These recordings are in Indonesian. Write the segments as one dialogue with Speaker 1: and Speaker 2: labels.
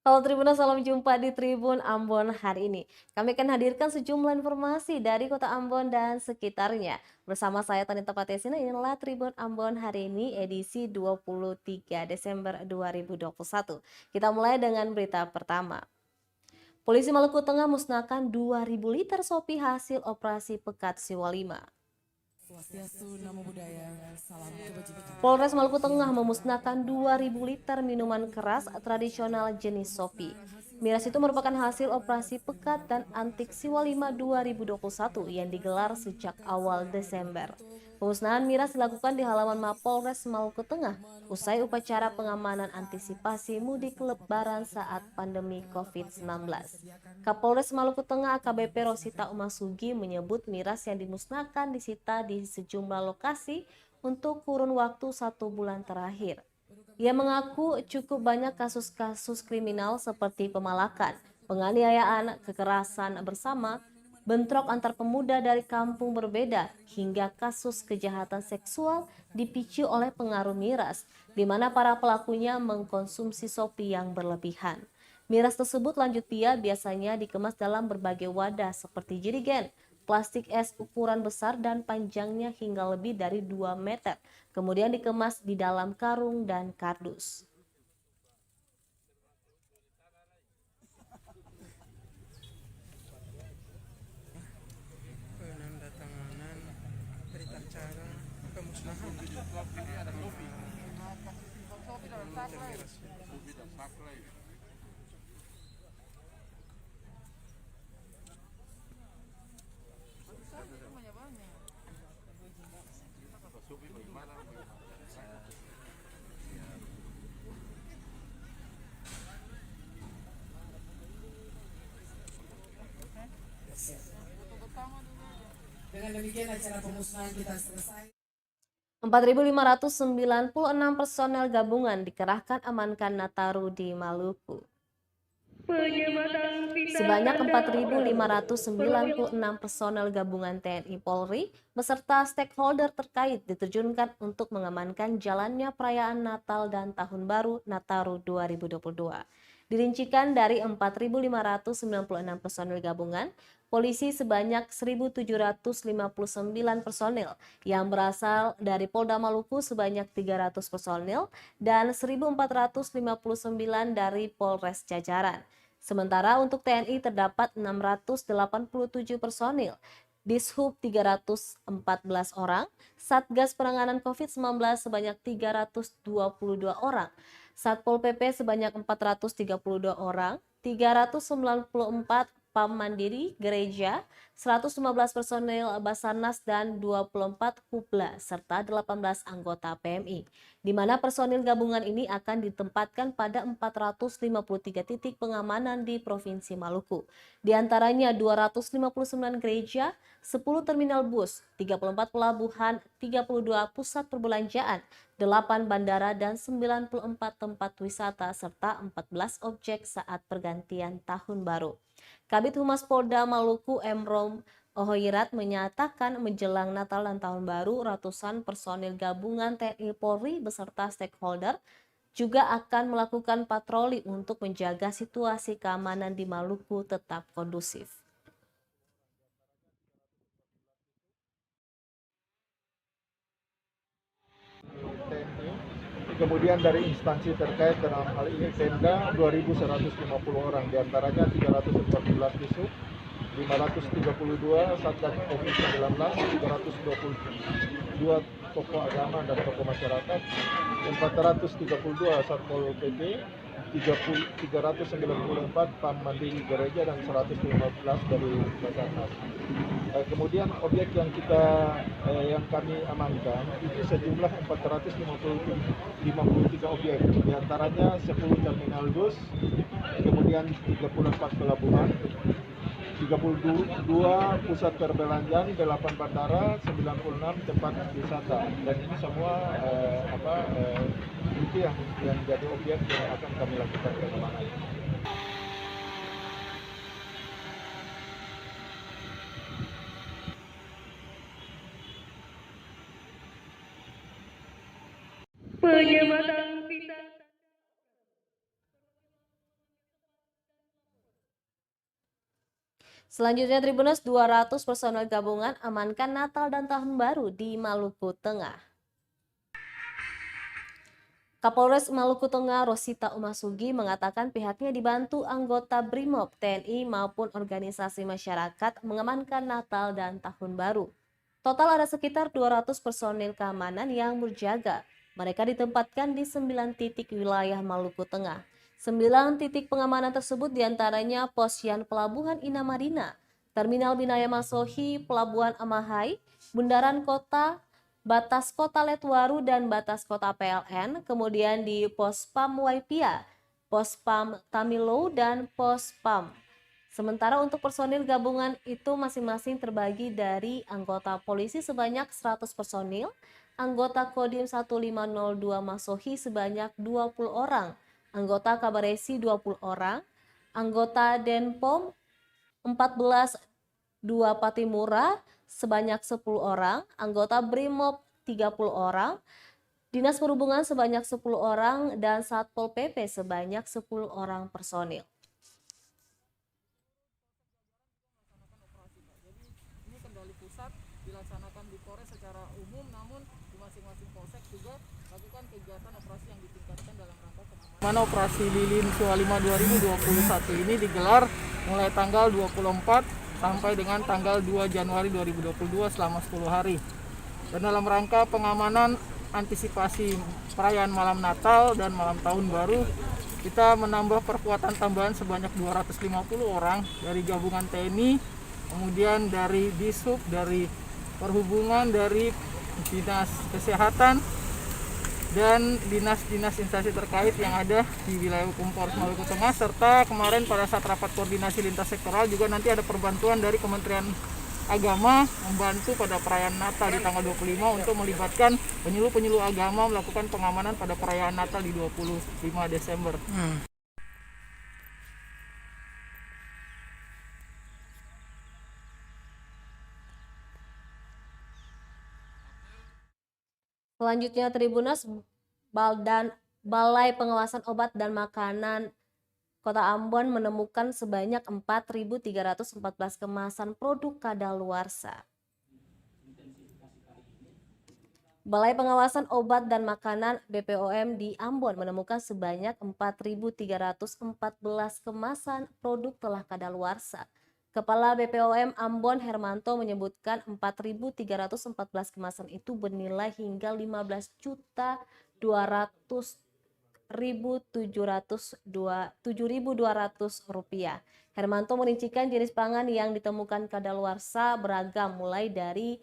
Speaker 1: Halo Tribuners, salam jumpa di Tribun Ambon hari ini. Kami akan hadirkan sejumlah informasi dari kota Ambon dan sekitarnya. Bersama saya Tanita Patesina, inilah Tribun Ambon hari ini edisi 23 Desember 2021. Kita mulai dengan berita pertama. Polisi Maluku Tengah musnahkan 2.000 liter sopi hasil operasi Pekat Siwa 5.
Speaker 2: Swastiastu, Namo Buddhaya, salam kebajikan.
Speaker 1: Polres Maluku Tengah memusnahkan 2.000 liter minuman keras tradisional jenis Sopi. Miras itu merupakan hasil operasi Pekat dan Antik Siwa 5 2021 yang digelar sejak awal Desember. Pemusnahan miras dilakukan di halaman Mapolres Maluku Tengah usai upacara pengamanan antisipasi mudik lebaran saat pandemi COVID-19. Kapolres Maluku Tengah AKBP Rosita Umasugi menyebut miras yang dimusnahkan disita di sejumlah lokasi untuk kurun waktu 1 bulan terakhir. Ia mengaku cukup banyak kasus-kasus kriminal seperti pemalakan, penganiayaan, kekerasan bersama, bentrok antar pemuda dari kampung berbeda, hingga kasus kejahatan seksual dipicu oleh pengaruh miras, di mana para pelakunya mengkonsumsi sopi yang berlebihan. Miras tersebut lanjut dia biasanya dikemas dalam berbagai wadah seperti jerigen, plastik es ukuran besar dan panjangnya hingga lebih dari 2 meter. Kemudian dikemas di dalam karung dan kardus.
Speaker 3: Penandatanganan berita acara pemusnahan
Speaker 2: Dengan demikian acara pemusnahan kita selesai.
Speaker 1: 4.596 personel gabungan dikerahkan amankan Nataru di Maluku. Sebanyak 4.596 personel gabungan TNI Polri beserta stakeholder terkait diterjunkan untuk mengamankan jalannya perayaan Natal dan Tahun Baru Nataru 2022. Dirincikan dari 4.596 personel gabungan, polisi sebanyak 1.759 personil yang berasal dari Polda Maluku sebanyak 300 personil dan 1.459 dari Polres Jajaran. Sementara untuk TNI terdapat 687 personil, Dishub 314 orang, Satgas Penanganan COVID-19 sebanyak 322 orang, Satpol PP sebanyak 432 orang, 394 PAM Mandiri, Gereja, 115 personel Basarnas dan 24 Kupla serta 18 anggota PMI, di mana personil gabungan ini akan ditempatkan pada 453 titik pengamanan di Provinsi Maluku. Di antaranya 259 gereja, 10 terminal bus, 34 pelabuhan, 32 pusat perbelanjaan, 8 bandara dan 94 tempat wisata serta 14 objek saat pergantian tahun baru. Kabid Humas Polda Maluku Emrom Ohoirat menyatakan menjelang Natal dan Tahun Baru, ratusan personil gabungan TNI Polri beserta stakeholder juga akan melakukan patroli untuk menjaga situasi keamanan di Maluku tetap kondusif.
Speaker 4: TNI, kemudian dari instansi terkait dalam hal ini Pemda 2.150 orang, diantaranya 314 disub, 532 Satgas COVID-19, 322 tokoh agama dan tokoh masyarakat, 432 Satpol PP, 394 PAM Mandiri Gereja dan 115 dari Basarnas. Kemudian objek yang kami amankan itu sejumlah 453 objek, diantaranya 10 terminal bus, kemudian 34 pelabuhan, 32 pusat perbelanjaan, 8 bandara, 96 tempat wisata, dan ini semua itu yang jadi objek yang akan kami lakukan pengamanan.
Speaker 5: Penyematan pita
Speaker 1: Selanjutnya Tribunnews, 200 personel gabungan amankan Natal dan Tahun Baru di Maluku Tengah. Kapolres Maluku Tengah Rosita Umasugi mengatakan pihaknya dibantu anggota BRIMOB, TNI maupun organisasi masyarakat mengamankan Natal dan Tahun Baru. Total ada sekitar 200 personil keamanan yang berjaga. Mereka ditempatkan di 9 titik wilayah Maluku Tengah. 9 titik pengamanan tersebut diantaranya Posyan Pelabuhan Ina Marina, Terminal Binaya Masohi, Pelabuhan Amahai, Bundaran Kota, Batas Kota Letwaru dan Batas Kota PLN, kemudian di Pospam Waipia, Pospam Tamilo dan Pospam. Sementara untuk personil gabungan itu masing-masing terbagi dari anggota polisi sebanyak 100 personil, anggota Kodim 1502 Masohi sebanyak 20 orang, anggota Kabaresi 20 orang, anggota Denpom 14 2 Patimura sebanyak 10 orang, anggota BRIMOB 30 orang, Dinas Perhubungan sebanyak 10 orang, dan Satpol PP sebanyak 10 orang personil.
Speaker 5: Ini kendali pusat dilaksanakan di Polres secara umum, namun di masing-masing polsek juga lakukan kegiatan operasi yang ditingkatkan dalam rangka pengamanan. Mana operasi Lilin Sualima 2021 ini digelar mulai tanggal 24 sampai dengan tanggal 2 Januari 2022 selama 10 hari. Dan dalam rangka pengamanan antisipasi perayaan malam Natal dan malam Tahun Baru, kita menambah perkuatan tambahan sebanyak 250 orang dari gabungan TNI, kemudian dari Dishub, dari Perhubungan, dari Dinas Kesehatan, dan dinas-dinas instansi terkait yang ada di wilayah hukum Polres Maluku Tengah, serta kemarin pada saat rapat koordinasi lintas sektoral juga nanti ada perbantuan dari Kementerian Agama membantu pada perayaan Natal di tanggal 25 untuk melibatkan penyuluh-penyuluh agama melakukan pengamanan pada perayaan Natal di 25 Desember.
Speaker 1: Selanjutnya Tribunnews, Balai Pengawasan Obat dan Makanan Kota Ambon menemukan sebanyak 4.314 kemasan produk kadaluarsa. Balai Pengawasan Obat dan Makanan BPOM di Ambon menemukan sebanyak 4.314 kemasan produk telah kadaluarsa. Kepala BPOM Ambon Hermanto menyebutkan 4.314 kemasan itu bernilai hingga 15.200.700 rupiah. Hermanto merincikan jenis pangan yang ditemukan kadaluarsa beragam mulai dari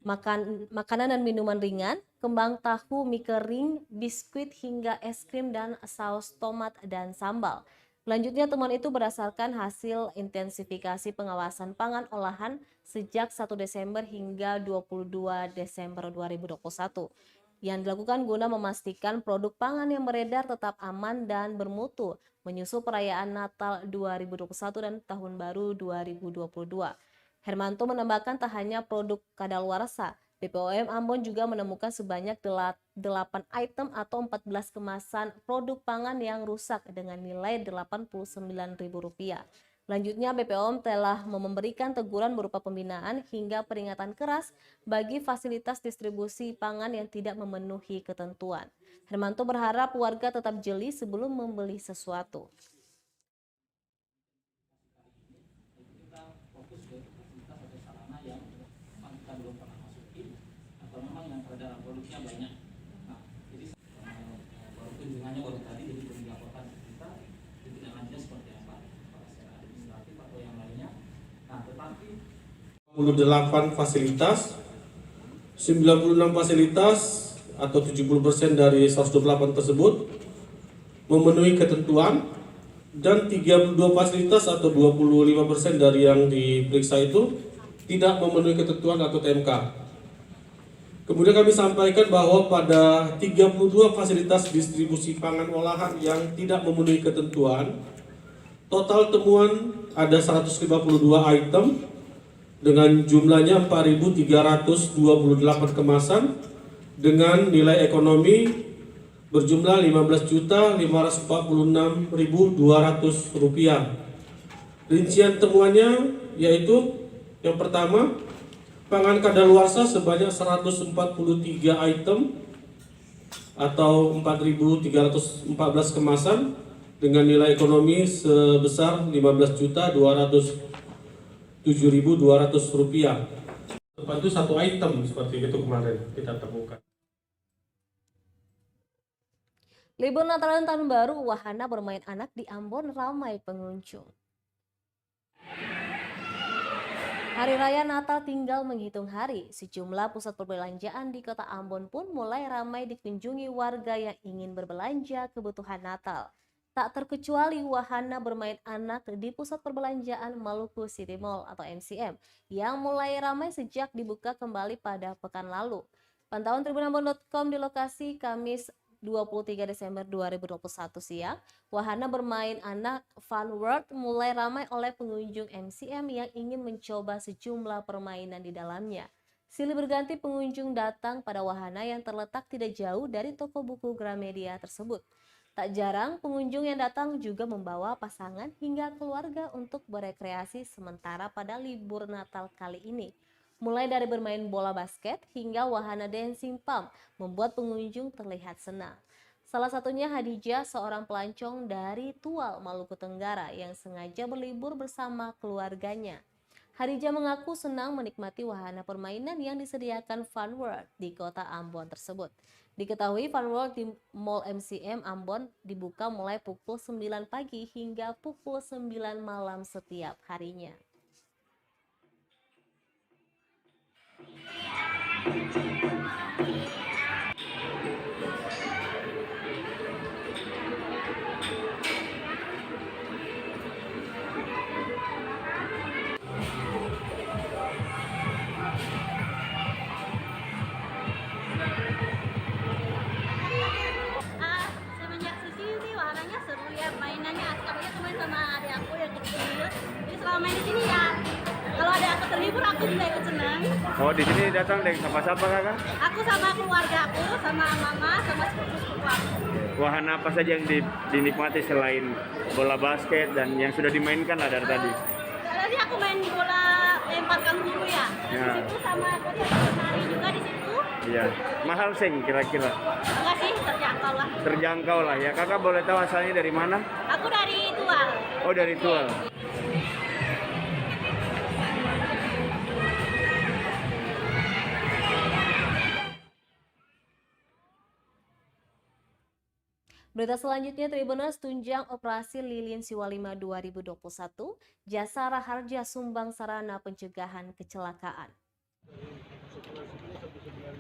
Speaker 1: makanan dan minuman ringan, kembang tahu, mie kering, biskuit hingga es krim dan saus tomat dan sambal. Selanjutnya temuan itu berdasarkan hasil intensifikasi pengawasan pangan olahan sejak 1 Desember hingga 22 Desember 2021 yang dilakukan guna memastikan produk pangan yang beredar tetap aman dan bermutu menyusul perayaan Natal 2021 dan Tahun Baru 2022. Hermanto menambahkan tak hanya produk kadaluarsa, BPOM Ambon juga menemukan sebanyak 8 item atau 14 kemasan produk pangan yang rusak dengan nilai Rp89.000. Selanjutnya BPOM telah memberikan teguran berupa pembinaan hingga peringatan keras bagi fasilitas distribusi pangan yang tidak memenuhi ketentuan. Hermanto berharap warga tetap jeli sebelum membeli sesuatu.
Speaker 6: Delapan fasilitas, 96 fasilitas atau 70% dari 128 tersebut memenuhi ketentuan, dan 32 fasilitas atau 25% dari yang diperiksa itu tidak memenuhi ketentuan atau TMK. Kemudian kami sampaikan bahwa pada 32 fasilitas distribusi pangan olahan yang tidak memenuhi ketentuan, total temuan ada 152 item dengan jumlahnya 4.328 kemasan dengan nilai ekonomi berjumlah Rp15.546.200. Rincian temuannya yaitu yang pertama, pangan kadaluarsa sebanyak 143 item atau 4.314 kemasan dengan nilai ekonomi sebesar Rp15.207.200. Tepat itu satu item seperti itu kemarin kita temukan.
Speaker 1: Libur Natal dan Tahun Baru, wahana bermain anak di Ambon ramai pengunjung. Hari Raya Natal tinggal menghitung hari. Sejumlah pusat perbelanjaan di kota Ambon pun mulai ramai dikunjungi warga yang ingin berbelanja kebutuhan Natal. Tak terkecuali wahana bermain anak di pusat perbelanjaan Maluku City Mall atau MCM yang mulai ramai sejak dibuka kembali pada pekan lalu. Pantauan tribunambon.com di lokasi Kamis 23 Desember 2021 siang, wahana bermain anak Fun World mulai ramai oleh pengunjung MCM yang ingin mencoba sejumlah permainan di dalamnya. Silih berganti pengunjung datang pada wahana yang terletak tidak jauh dari toko buku Gramedia tersebut. Tak jarang pengunjung yang datang juga membawa pasangan hingga keluarga untuk berekreasi sementara pada libur Natal kali ini. Mulai dari bermain bola basket hingga wahana dancing pump membuat pengunjung terlihat senang. Salah satunya Hadijah, seorang pelancong dari Tual, Maluku Tenggara yang sengaja berlibur bersama keluarganya. Hadijah mengaku senang menikmati wahana permainan yang disediakan Fun World di kota Ambon tersebut. Diketahui Fun World di Mall MCM Ambon dibuka mulai pukul 9 pagi hingga pukul 9 malam setiap harinya.
Speaker 7: Semenjak kesini sih wahananya seru ya, mainannya asik, apalagi aku main sama adik aku yang kecil. Jadi selama main di sini ya, kalau ada aku terhibur aku juga ikut senang.
Speaker 8: Oh, di sini datang dengan siapa-siapa kakak?
Speaker 7: Aku sama keluarga aku, sama mama, sama sepupu-sepupu aku.
Speaker 8: Wahana apa saja yang dinikmati selain bola basket dan yang sudah dimainkan lah dari tadi?
Speaker 7: Tadi aku main bola lempar kanguru ya.
Speaker 8: Ya.
Speaker 7: Di situ sama tadi aku nari juga di situ.
Speaker 8: Iya. Mahal seng kira-kira?
Speaker 7: Enggak sih, terjangkau lah.
Speaker 8: Terjangkau lah ya. Kakak boleh tahu asalnya dari mana?
Speaker 7: Aku dari Tual.
Speaker 8: Oh, dari Tual.
Speaker 1: Berita selanjutnya, Tribuners, tunjang operasi Lilin Siwalima 2021, Jasara Harja sumbang sarana pencegahan kecelakaan.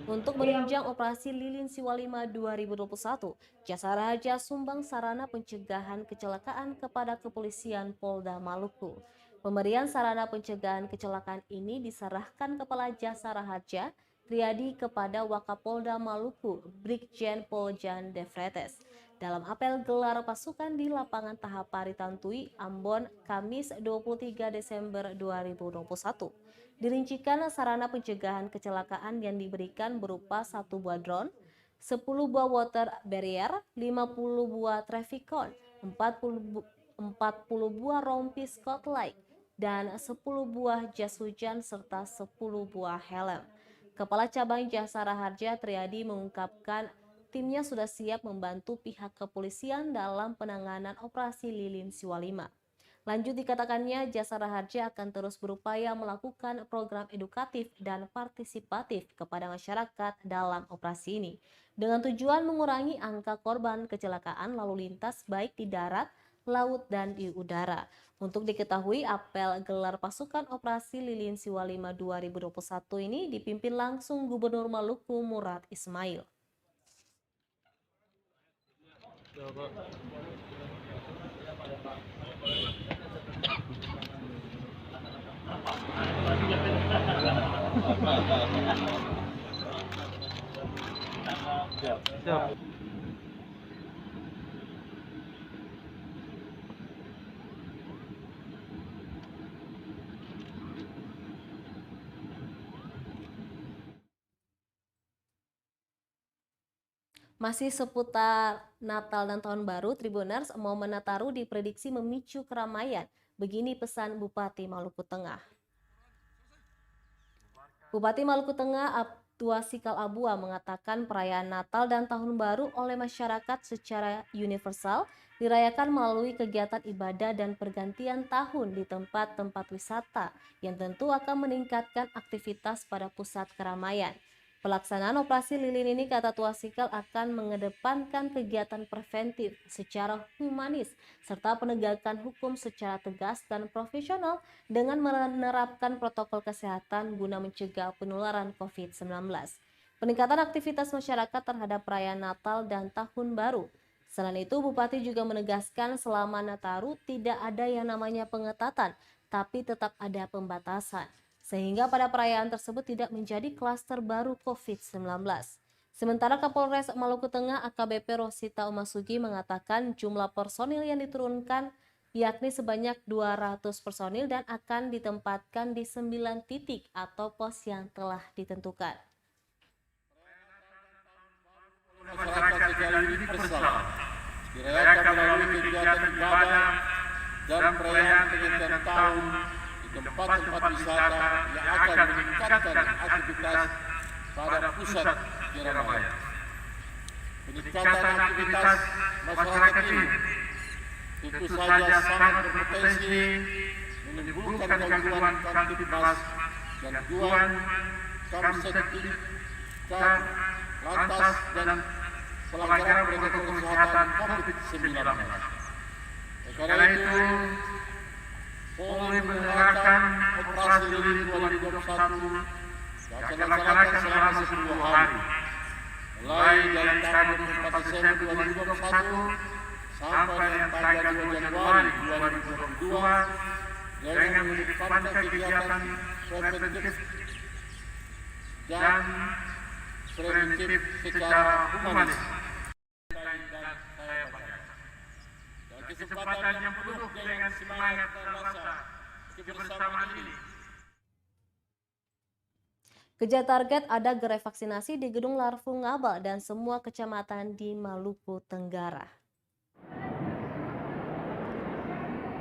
Speaker 1: Untuk menunjang operasi Lilin Siwalima 2021, Jasara Harja sumbang sarana pencegahan kecelakaan kepada Kepolisian Polda Maluku. Pemberian sarana pencegahan kecelakaan ini diserahkan Kepala Jasara Harja Triadi kepada Wakapolda Maluku, Brigjen Pol Jan De Vretes, dalam apel gelar pasukan di lapangan Tahapari Tantui, Ambon, Kamis 23 Desember 2021. Dirincikan sarana pencegahan kecelakaan yang diberikan berupa 1 buah drone, 10 buah water barrier, 50 buah traffic cone, 40 buah rompi spotlight, dan 10 buah jas hujan serta 10 buah helm. Kepala Cabang Jasara Harja Triadi mengungkapkan timnya sudah siap membantu pihak kepolisian dalam penanganan operasi Lilin Siwalima. Lanjut dikatakannya, Jasara Harja akan terus berupaya melakukan program edukatif dan partisipatif kepada masyarakat dalam operasi ini, dengan tujuan mengurangi angka korban kecelakaan lalu lintas baik di darat, laut, dan di udara. Untuk diketahui, apel gelar pasukan operasi Lilin Siwalima 2021 ini dipimpin langsung Gubernur Maluku Murad Ismail. Masih seputar Natal dan Tahun Baru, Tribuners, momen Nataru diprediksi memicu keramaian Begini pesan Bupati Maluku Tengah. Bupati Maluku Tengah Abtuasikal Abua mengatakan perayaan Natal dan Tahun Baru oleh masyarakat secara universal dirayakan melalui kegiatan ibadah dan pergantian tahun di tempat-tempat wisata yang tentu akan meningkatkan aktivitas pada pusat keramaian. Pelaksanaan operasi lilin ini, kata Tuasikal, akan mengedepankan kegiatan preventif secara humanis serta penegakan hukum secara tegas dan profesional dengan menerapkan protokol kesehatan guna mencegah penularan COVID-19. Peningkatan aktivitas masyarakat terhadap perayaan Natal dan Tahun Baru. Selain itu, Bupati juga menegaskan selama Nataru tidak ada yang namanya pengetatan, tapi tetap ada pembatasan, sehingga pada perayaan tersebut tidak menjadi klaster baru COVID-19. Sementara Kapolres Maluku Tengah AKBP Rosita Umasugi mengatakan jumlah personil yang diturunkan yakni sebanyak 200 personil dan akan ditempatkan di 9 titik atau pos yang telah ditentukan.
Speaker 9: Masyarakat sejauh ini bersalah dirayakan melalui kegiatan ibadah dan perayaan pergantian tahun di tempat-tempat wisata yang akan meningkatkan aktivitas pada pusat keramaian. Peningkatan aktivitas masyarakat ini tentu saja sangat berpotensi menimbulkan gangguan kamtipmas, gangguan kamsetip, lantas dan pelanggaran protokol kesehatan COVID-19. Karena itu, Polri menggelarkan operasi lilin 2021 yang akan dilaksanakan selama 10 hari, mulai dari tanggal 24 Desember 2021 sampai dengan tanggal 2 Januari 2022 dengan mengedepankan kegiatan preventif dan preventif secara humanis. Kesempatan yang penuh dengan semangat dan rasa kebersamaan ini.
Speaker 1: Kejar target ada gerai vaksinasi di Gedung Larvung Ngabal dan semua kecamatan di Maluku Tenggara.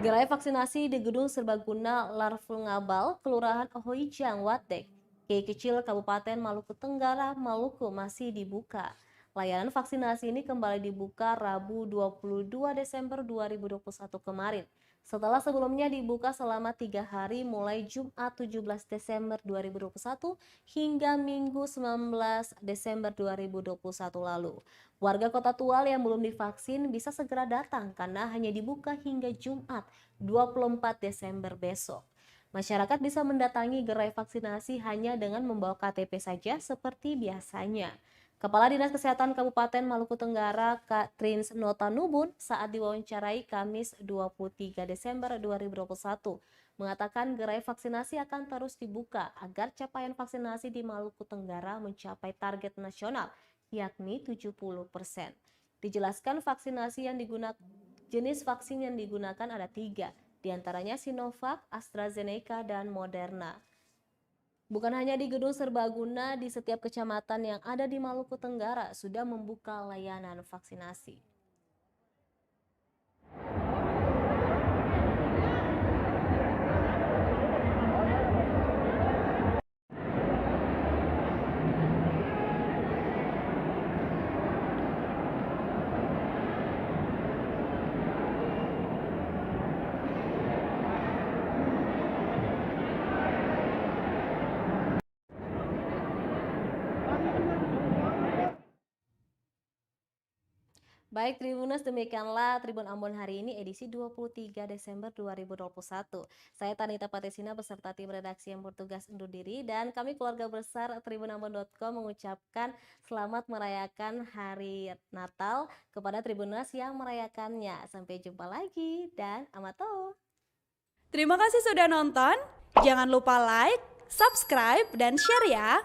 Speaker 1: Gerai vaksinasi di Gedung Serbaguna Larvung Ngabal, Kelurahan Ohoijang, Watek, Kiai Kecil, Kabupaten Maluku Tenggara, Maluku masih dibuka. Layanan vaksinasi ini kembali dibuka Rabu 22 Desember 2021 kemarin. Setelah sebelumnya dibuka selama 3 hari mulai Jumat 17 Desember 2021 hingga Minggu 19 Desember 2021 lalu. Warga Kota Tual yang belum divaksin bisa segera datang karena hanya dibuka hingga Jumat 24 Desember besok. Masyarakat bisa mendatangi gerai vaksinasi hanya dengan membawa KTP saja seperti biasanya. Kepala Dinas Kesehatan Kabupaten Maluku Tenggara, Kak Trins Notanubun, saat diwawancarai Kamis 23 Desember 2021, mengatakan gerai vaksinasi akan terus dibuka agar capaian vaksinasi di Maluku Tenggara mencapai target nasional, yakni 70%. Dijelaskan vaksinasi yang jenis vaksin yang digunakan ada 3, diantaranya Sinovac, AstraZeneca, dan Moderna. Bukan hanya di Gedung Serbaguna, di setiap kecamatan yang ada di Maluku Tenggara sudah membuka layanan vaksinasi. Baik Tribuners, demikianlah Tribun Ambon hari ini edisi 23 Desember 2021. Saya Tanita Patesina beserta tim redaksi yang bertugas undur diri dan kami keluarga besar tribunambon.com mengucapkan selamat merayakan hari Natal kepada Tribuners yang merayakannya. Sampai jumpa lagi dan amato.
Speaker 10: Terima kasih sudah nonton. Jangan lupa like, subscribe, dan share ya.